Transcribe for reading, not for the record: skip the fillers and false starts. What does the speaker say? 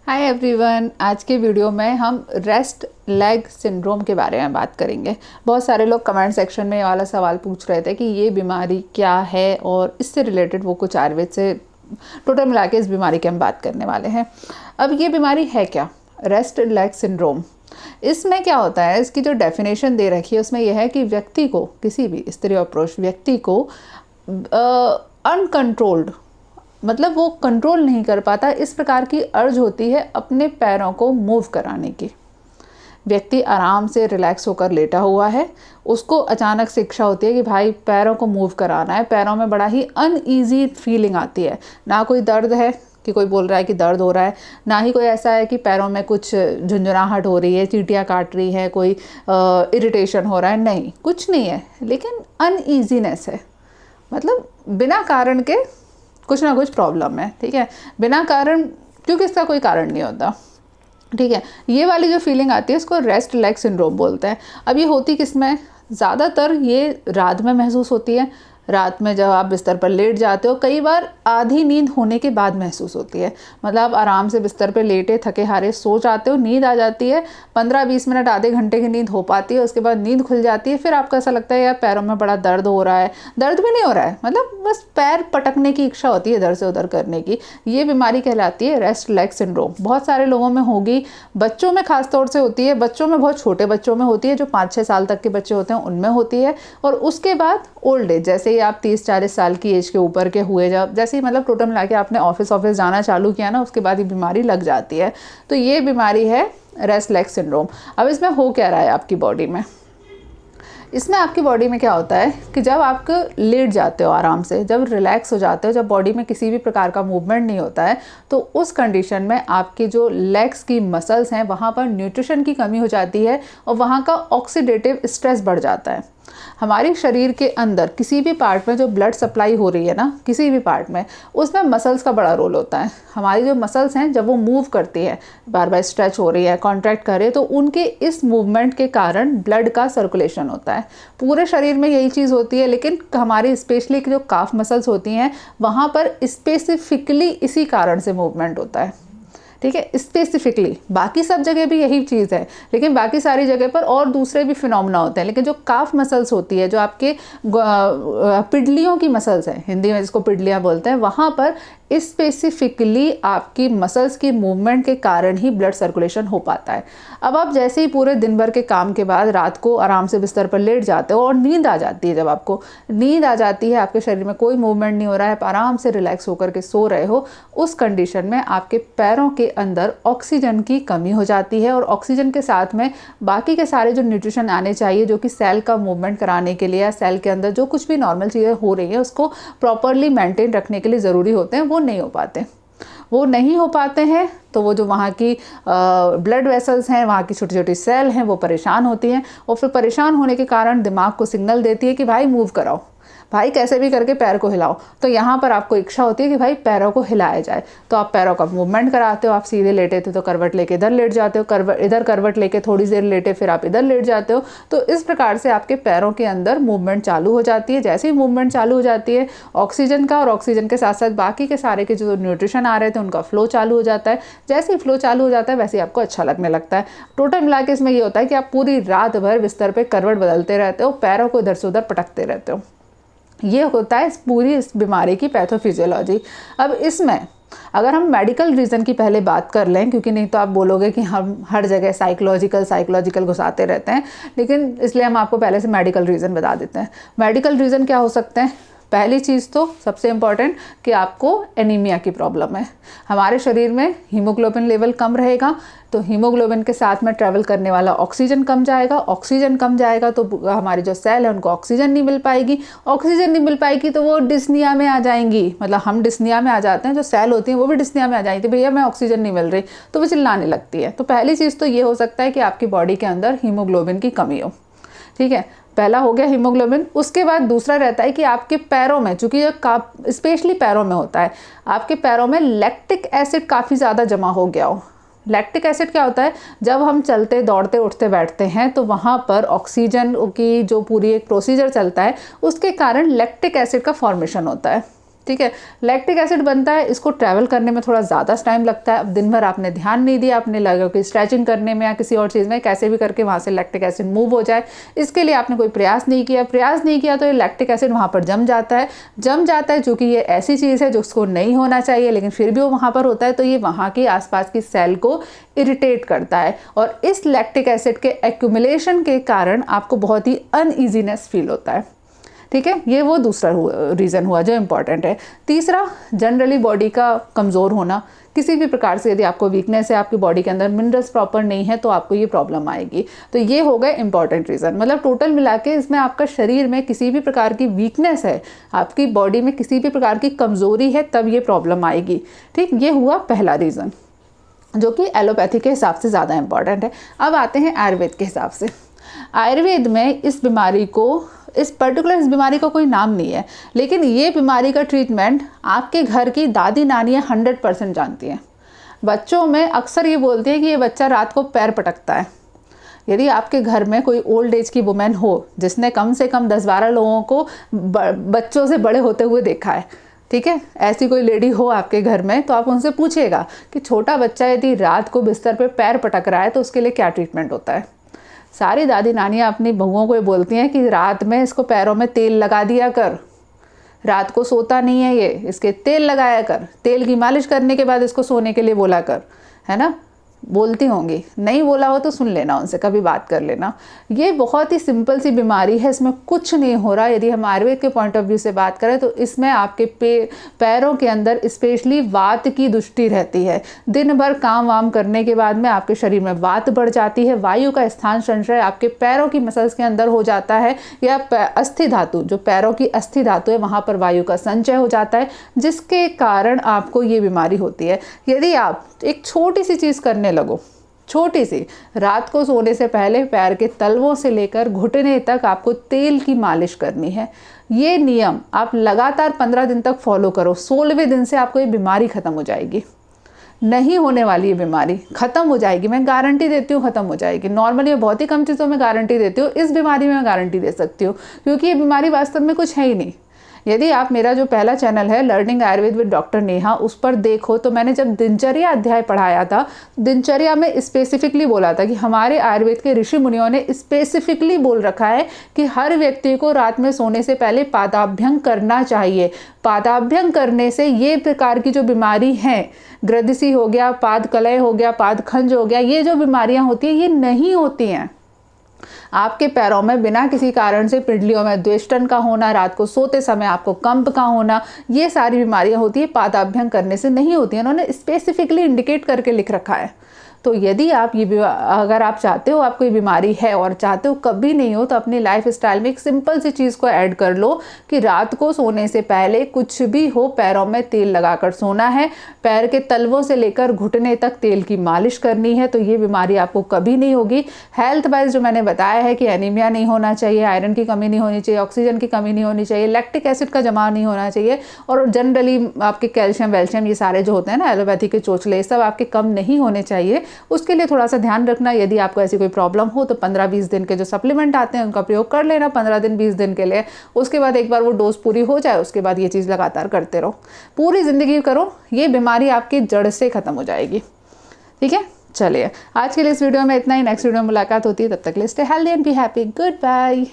Hi everyone, आज के video में हम रेस्ट लेग सिंड्रोम के बारे में बात करेंगे। बहुत सारे लोग कमेंट सेक्शन में ये वाला सवाल पूछ रहे थे कि ये बीमारी क्या है और इससे रिलेटेड वो कुछ आयुर्वेद से टोटल मिला के इस बीमारी की हम बात करने वाले हैं। अब ये बीमारी है क्या, रेस्ट लेग सिंड्रोम? इसमें क्या होता है, इसकी जो डेफिनेशन दे रखी है उसमें यह है कि व्यक्ति को, किसी भी स्त्री और पुरुष व्यक्ति को अनकंट्रोल्ड, मतलब वो कंट्रोल नहीं कर पाता, इस प्रकार की अर्ज होती है अपने पैरों को मूव कराने की। व्यक्ति आराम से रिलैक्स होकर लेटा हुआ है, उसको अचानक से इच्छा होती है कि भाई पैरों को मूव कराना है। पैरों में बड़ा ही अनईजी फीलिंग आती है, ना कोई दर्द है कि कोई बोल रहा है कि दर्द हो रहा है, ना ही कोई ऐसा है कि पैरों में कुछ झुंझुनाहट हो रही है, चींटियाँ काट रही है, कोई इरिटेशन हो रहा है, नहीं, कुछ नहीं है, लेकिन अनईजीनेस है। मतलब बिना कारण के कुछ ना कुछ प्रॉब्लम है, ठीक है, बिना कारण, क्योंकि इसका कोई कारण नहीं होता, ठीक है। ये वाली जो फीलिंग आती है इसको रेस्ट लेग सिंड्रोम बोलते हैं। अब ये होती किसमें? ज़्यादातर ये रात में महसूस होती है। रात में जब आप बिस्तर पर लेट जाते हो, कई बार आधी नींद होने के बाद महसूस होती है। मतलब आप आराम से बिस्तर पर लेटे थके हारे सो जाते हो, नींद आ जाती है, 15-20 मिनट आधे घंटे की नींद हो पाती है, उसके बाद नींद खुल जाती है। फिर आपको ऐसा लगता है यार पैरों में बड़ा दर्द हो रहा है, दर्द भी नहीं हो रहा है, मतलब बस पैर पटकने की इच्छा होती है इधर से उधर करने की। ये बीमारी कहलाती है रेस्ट लेग सिंड्रोम। बहुत सारे लोगों में होगी, बच्चों में खास तौर से होती है, बच्चों में, बहुत छोटे बच्चों में होती है, जो 5-6 साल तक के बच्चे होते हैं उनमें होती है। और उसके बाद ओल्ड एज, जैसे ही आप 30-40 साल की एज के ऊपर के हुए, जब जैसे ही मतलब टोटल मिला के आपने ऑफिस जाना चालू किया ना, उसके बाद ये बीमारी लग जाती है। तो ये बीमारी है रेस्ट लेग सिंड्रोम। अब इसमें हो क्या रहा है आपकी बॉडी में? इसमें आपकी बॉडी में क्या होता है कि जब आप लेट जाते हो आराम से, जब रिलैक्स हो जाते हो, जब बॉडी में किसी भी प्रकार का मूवमेंट नहीं होता है, तो उस कंडीशन में आपकी जो लेग्स की मसल्स हैं वहाँ पर न्यूट्रिशन की कमी हो जाती है और वहाँ का ऑक्सीडेटिव स्ट्रेस बढ़ जाता है। हमारे शरीर के अंदर किसी भी पार्ट में जो ब्लड सप्लाई हो रही है ना, किसी भी पार्ट में, उसमें मसल्स का बड़ा रोल होता है। हमारी जो मसल्स हैं जब वो मूव करती है, बार बार स्ट्रेच हो रही है, कॉन्ट्रैक्ट कर रही है, तो उनके इस मूवमेंट के कारण ब्लड का सर्कुलेशन होता है। पूरे शरीर में यही चीज़ होती है, लेकिन हमारी स्पेशली जो काफ मसल्स होती हैं वहाँ पर स्पेसिफिकली इसी कारण से मूवमेंट होता है, ठीक है, स्पेसिफिकली। बाकी सब जगह भी यही चीज़ है, लेकिन बाकी सारी जगह पर और दूसरे भी फिनोमेना होते हैं, लेकिन जो काफ मसल्स होती है, जो आपके पिडलियों की मसल्स हैं, हिंदी में जिसको पिडलियाँ बोलते हैं, वहाँ पर स्पेसिफिकली आपकी मसल्स की मूवमेंट के कारण ही ब्लड सर्कुलेशन हो पाता है। अब आप जैसे ही पूरे दिन भर के काम के बाद रात को आराम से बिस्तर पर लेट जाते हो और नींद आ जाती है, जब आपको नींद आ जाती है, आपके शरीर में कोई मूवमेंट नहीं हो रहा है, आप आराम से रिलैक्स होकर के सो रहे हो, उस कंडीशन में आपके पैरों के अंदर ऑक्सीजन की कमी हो जाती है और ऑक्सीजन के साथ में बाकी के सारे जो न्यूट्रिशन आने चाहिए, जो कि सेल का मूवमेंट कराने के लिए या सेल के अंदर जो कुछ भी नॉर्मल चीज़ें हो रही हैं उसको प्रॉपरली मेंटेन रखने के लिए ज़रूरी होते हैं, वो नहीं हो पाते हैं। तो वो जो वहाँ की ब्लड वेसल्स हैं, वहाँ की छोटी छोटी सेल हैं, वो परेशान होती हैं और फिर परेशान होने के कारण दिमाग को सिग्नल देती है कि भाई मूव कराओ, भाई कैसे भी करके पैर को हिलाओ। तो यहाँ पर आपको इच्छा होती है कि भाई पैरों को हिलाया जाए, तो आप पैरों का मूवमेंट कराते हो। आप सीधे लेटे थे तो करवट लेके इधर लेट जाते हो, इधर करवट लेके थोड़ी देर लेटे, फिर आप इधर लेट जाते हो। तो इस प्रकार से आपके पैरों के अंदर मूवमेंट चालू हो जाती है। जैसे ही मूवमेंट चालू हो जाती है ऑक्सीजन का, और ऑक्सीजन के साथ साथ बाकी के सारे के जो न्यूट्रिशन आ रहे थे उनका फ्लो चालू हो जाता है। जैसे ही फ्लो चालू हो जाता है वैसे ही आपको अच्छा लगने लगता है। टोटल मिला के इसमें ये होता है कि आप पूरी रात भर बिस्तर पर करवट बदलते रहते हो, पैरों को इधर से उधर पटकते रहते हो। ये होता है इस बीमारी की पैथोफिजियोलॉजी। अब इसमें अगर हम मेडिकल रीज़न की पहले बात कर लें, क्योंकि नहीं तो आप बोलोगे कि हम हर जगह साइकोलॉजिकल घुसाते रहते हैं, लेकिन इसलिए हम आपको पहले से मेडिकल रीज़न बता देते हैं। मेडिकल रीज़न क्या हो सकते हैं? पहली चीज़ तो सबसे इम्पॉर्टेंट कि आपको एनीमिया की प्रॉब्लम है। हमारे शरीर में हीमोग्लोबिन लेवल कम रहेगा, तो हीमोग्लोबिन के साथ में ट्रैवल करने वाला ऑक्सीजन कम जाएगा। ऑक्सीजन कम जाएगा तो हमारी जो सेल है उनको ऑक्सीजन नहीं मिल पाएगी। ऑक्सीजन नहीं मिल पाएगी तो वो डिस्निया में आ जाएंगी, मतलब हम डिस्निया में आ जाते हैं, जो सेल होती हैं वो भी डिस्निया में आ जाएंगी, भैया मैं ऑक्सीजन नहीं मिल रही, तो वो चिल्लाने लगती है। तो पहली चीज़ तो ये हो सकता है कि आपकी बॉडी के अंदर हीमोग्लोबिन की कमी हो, ठीक है, पहला हो गया हीमोग्लोबिन। उसके बाद दूसरा रहता है कि आपके पैरों में, चूंकि ये स्पेशली पैरों में होता है, आपके पैरों में लैक्टिक एसिड काफ़ी ज़्यादा जमा हो गया हो। लैक्टिक एसिड क्या होता है? जब हम चलते दौड़ते उठते बैठते हैं तो वहाँ पर ऑक्सीजन की जो पूरी एक प्रोसीजर चलता है उसके कारण लैक्टिक एसिड का फॉर्मेशन होता है, ठीक है। लैक्टिक एसिड बनता है, इसको ट्रैवल करने में थोड़ा ज़्यादा टाइम लगता है। अब दिन भर आपने ध्यान नहीं दिया, आपने लगा कि स्ट्रेचिंग करने में या किसी और चीज़ में कैसे भी करके वहाँ से लैक्टिक एसिड मूव हो जाए, इसके लिए आपने कोई प्रयास नहीं किया तो ये लैक्टिक एसिड वहाँ पर जम जाता है चूँकि ये ऐसी चीज़ है जो उसको नहीं होना चाहिए लेकिन फिर भी वो वहाँ पर होता है, तो ये वहाँ की आसपास की सेल को इरिटेट करता है और इस लैक्टिक एसिड के एक्यूमुलेशन के कारण आपको बहुत ही अनईजीनेस फील होता है। ठीक है, ये वो दूसरा रीज़न हुआ जो इम्पॉर्टेंट है। तीसरा, जनरली बॉडी का कमज़ोर होना, किसी भी प्रकार से यदि आपको वीकनेस है, आपकी बॉडी के अंदर मिनरल्स प्रॉपर नहीं है तो आपको ये प्रॉब्लम आएगी। तो ये हो गए इंपॉर्टेंट रीज़न। मतलब टोटल मिला के इसमें आपका शरीर में किसी भी प्रकार की वीकनेस है, आपकी बॉडी में किसी भी प्रकार की कमज़ोरी है, तब ये प्रॉब्लम आएगी। ठीक, ये हुआ पहला रीज़न जो कि एलोपैथी के हिसाब से ज़्यादा इंपॉर्टेंट है। अब आते हैं आयुर्वेद के हिसाब से। आयुर्वेद में इस बीमारी का कोई नाम नहीं है, लेकिन ये बीमारी का ट्रीटमेंट आपके घर की दादी नानियाँ 100% जानती हैं। बच्चों में अक्सर ये बोलती है कि ये बच्चा रात को पैर पटकता है। यदि आपके घर में कोई ओल्ड एज की वुमेन हो जिसने कम से कम 10-12 लोगों को बच्चों से बड़े होते हुए देखा है, ठीक है, ऐसी कोई लेडी हो आपके घर में, तो आप उनसे पूछिएगा कि छोटा बच्चा यदि रात को बिस्तर पे पैर पटक रहा है तो उसके लिए क्या ट्रीटमेंट होता है। सारी दादी नानियाँ अपनी बहुओं को ये बोलती हैं कि रात में इसको पैरों में तेल लगा दिया कर, रात को सोता नहीं है ये, इसके तेल लगाया कर, तेल की मालिश करने के बाद इसको सोने के लिए बोला कर, है ना। बोलती होंगी, नहीं बोला हो तो सुन लेना, उनसे कभी बात कर लेना। ये बहुत ही सिंपल सी बीमारी है, इसमें कुछ नहीं हो रहा। यदि हम आयुर्वेद के पॉइंट ऑफ व्यू से बात करें तो इसमें आपके पैरों के अंदर स्पेशली वात की दुष्टि रहती है। दिन भर काम वाम करने के बाद में आपके शरीर में वात बढ़ जाती है, वायु का स्थान संचय आपके पैरों की मसल्स के अंदर हो जाता है, या अस्थि धातु, जो पैरों की अस्थि धातु है वहाँ पर वायु का संचय हो जाता है, जिसके कारण आपको ये बीमारी होती है। यदि आप एक छोटी सी चीज़ करने लगो, छोटी सी, रात को सोने से पहले पैर के तलवों से लेकर घुटने तक आपको तेल की मालिश करनी है। ये नियम आप लगातार 15 दिन तक फॉलो करो, 16वें दिन से आपको ये बीमारी ख़त्म हो जाएगी। नहीं होने वाली ये बीमारी ख़त्म हो जाएगी, मैं गारंटी देती हूँ ख़त्म हो जाएगी। नॉर्मली मैं बहुत ही कम चीज़ों में गारंटी देती हूँ, इस बीमारी में मैं गारंटी दे सकती हूँ क्योंकि ये बीमारी वास्तव में कुछ है ही नहीं। यदि आप मेरा जो पहला चैनल है learning Ayurveda with doctor Neha, उस पर देखो तो मैंने जब दिनचर्या अध्याय पढ़ाया था, दिनचर्या में स्पेसिफिकली बोला था कि हमारे आयुर्वेद के ऋषि मुनियों ने स्पेसिफिकली बोल रखा है कि हर व्यक्ति को रात में सोने से पहले पादाभ्यंग करना चाहिए। पादाभ्यंग करने से ये प्रकार की जो बीमारी हैं, ग्रदिसी हो गया, पाद कलय हो गया, पाद खंज हो गया, ये जो बीमारियां होती हैं ये नहीं होती हैं। आपके पैरों में बिना किसी कारण से पिंडलियों में द्वेष्टन का होना, रात को सोते समय आपको कंप का होना, ये सारी बीमारियां होती है पादाभ्यंग करने से नहीं होती हैं। उन्होंने स्पेसिफिकली इंडिकेट करके लिख रखा है। तो यदि आप अगर आप चाहते हो आपको ये बीमारी है और चाहते हो कभी नहीं हो, तो अपनी लाइफ स्टाइल में एक सिंपल सी चीज़ को ऐड कर लो कि रात को सोने से पहले कुछ भी हो पैरों में तेल लगाकर सोना है, पैर के तलवों से लेकर घुटने तक तेल की मालिश करनी है, तो ये बीमारी आपको कभी नहीं होगी। हेल्थ वाइज जो मैंने बताया है कि एनीमिया नहीं होना चाहिए, आयरन की कमी नहीं होनी चाहिए, ऑक्सीजन की कमी नहीं होनी चाहिए, लैक्टिक एसिड का जमाव नहीं होना चाहिए, और जनरली आपके कैल्शियम वेल्शियम ये सारे जो होते हैं ना एलोपैथी के चोचले, सब आपके कम नहीं होने चाहिए। उसके लिए थोड़ा सा ध्यान रखना। यदि आपको ऐसी कोई प्रॉब्लम हो तो 15-20 दिन के जो सप्लीमेंट आते हैं उनका प्रयोग कर लेना 15 दिन 20 दिन के लिए। उसके बाद एक बार वो डोज पूरी हो जाए उसके बाद ये चीज़ लगातार करते रहो, पूरी ज़िंदगी करो, ये बीमारी आपकी जड़ से ख़त्म हो जाएगी। ठीक है, चलिए आज के लिए इस वीडियो में इतना ही। नेक्स्ट वीडियो में मुलाकात होती है, तब तक के लिए stay healthy and be happy. Good bye.